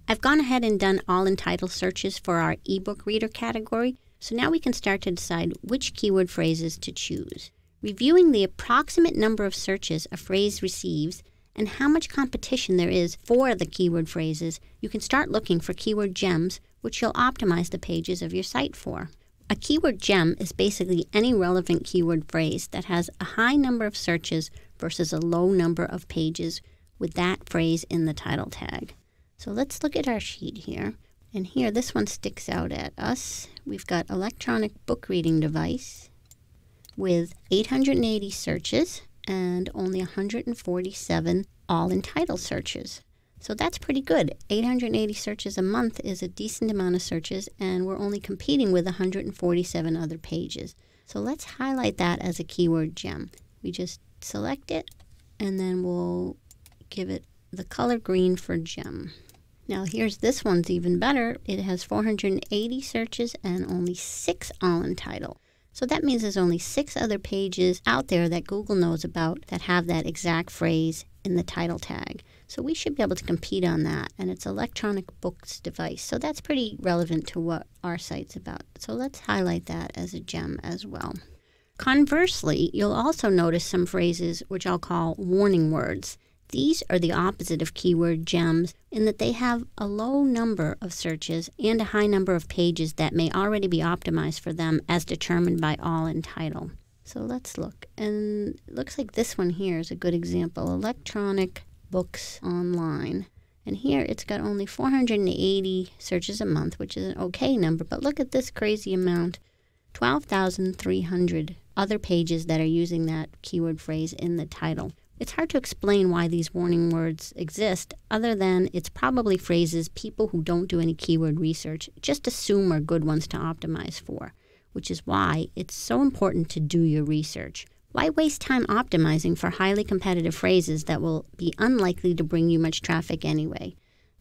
I've gone ahead and done all in title searches for our ebook reader category, so now we can start to decide which keyword phrases to choose. Reviewing the approximate number of searches a phrase receives and how much competition there is for the keyword phrases, you can start looking for keyword gems, which you'll optimize the pages of your site for. A keyword gem is basically any relevant keyword phrase that has a high number of searches versus a low number of pages with that phrase in the title tag. So let's look at our sheet here. And here, this one sticks out at us. We've got electronic book reading device with 880 searches and only 147 all in title searches. So that's pretty good. 880 searches a month is a decent amount of searches, and we're only competing with 147 other pages. So let's highlight that as a keyword gem. We just select it, and then we'll give it the color green for gem. Now here's this one's even better. It has 480 searches and only 6 all in title. So that means there's only 6 other pages out there that Google knows about that have that exact phrase in the title tag. So we should be able to compete on that, and it's electronic books device. So that's pretty relevant to what our site's about. So let's highlight that as a gem as well. Conversely, you'll also notice some phrases which I'll call warning words. These are the opposite of keyword gems in that they have a low number of searches and a high number of pages that may already be optimized for them as determined by all in title. So let's look. And it looks like this one here is a good example. Electronic books online. And here it's got only 480 searches a month, which is an okay number. But look at this crazy amount. 12,300 other pages that are using that keyword phrase in the title. It's hard to explain why these warning words exist, other than it's probably phrases people who don't do any keyword research just assume are good ones to optimize for, which is why it's so important to do your research. Why waste time optimizing for highly competitive phrases that will be unlikely to bring you much traffic anyway?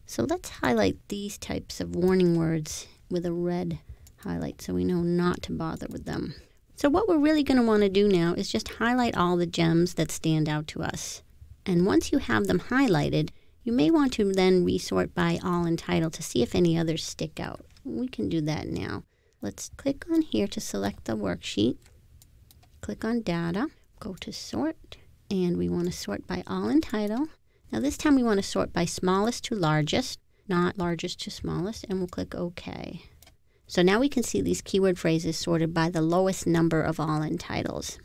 So let's highlight these types of warning words with a red highlight so we know not to bother with them. So what we're really going to want to do now is just highlight all the gems that stand out to us. And once you have them highlighted, you may want to then resort by all in title to see if any others stick out. We can do that now. Let's click on here to select the worksheet. Click on data, go to sort, and we want to sort by all in title. Now this time we want to sort by smallest to largest, not largest to smallest, and we'll click OK. So now we can see these keyword phrases sorted by the lowest number of all in titles.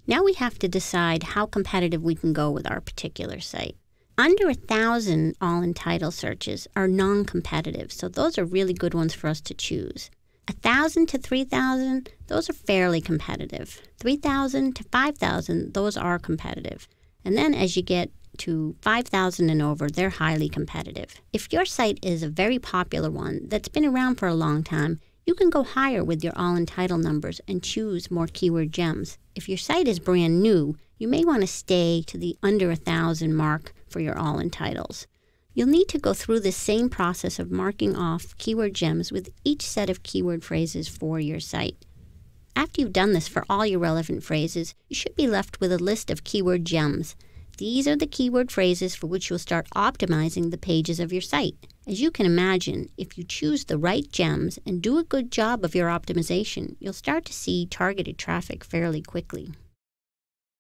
Now we have to decide how competitive we can go with our particular site. Under 1,000 all in title searches are non-competitive, so those are really good ones for us to choose. 1,000 to 3,000, those are fairly competitive. 3,000 to 5,000, those are competitive. And then as you get to 5,000 and over, they're highly competitive. If your site is a very popular one that's been around for a long time, you can go higher with your all in title numbers and choose more keyword gems. If your site is brand new, you may want to stay to the under 1,000 mark for your all in titles. You'll need to go through this same process of marking off keyword gems with each set of keyword phrases for your site. After you've done this for all your relevant phrases, you should be left with a list of keyword gems. These are the keyword phrases for which you'll start optimizing the pages of your site. As you can imagine, if you choose the right gems and do a good job of your optimization, you'll start to see targeted traffic fairly quickly.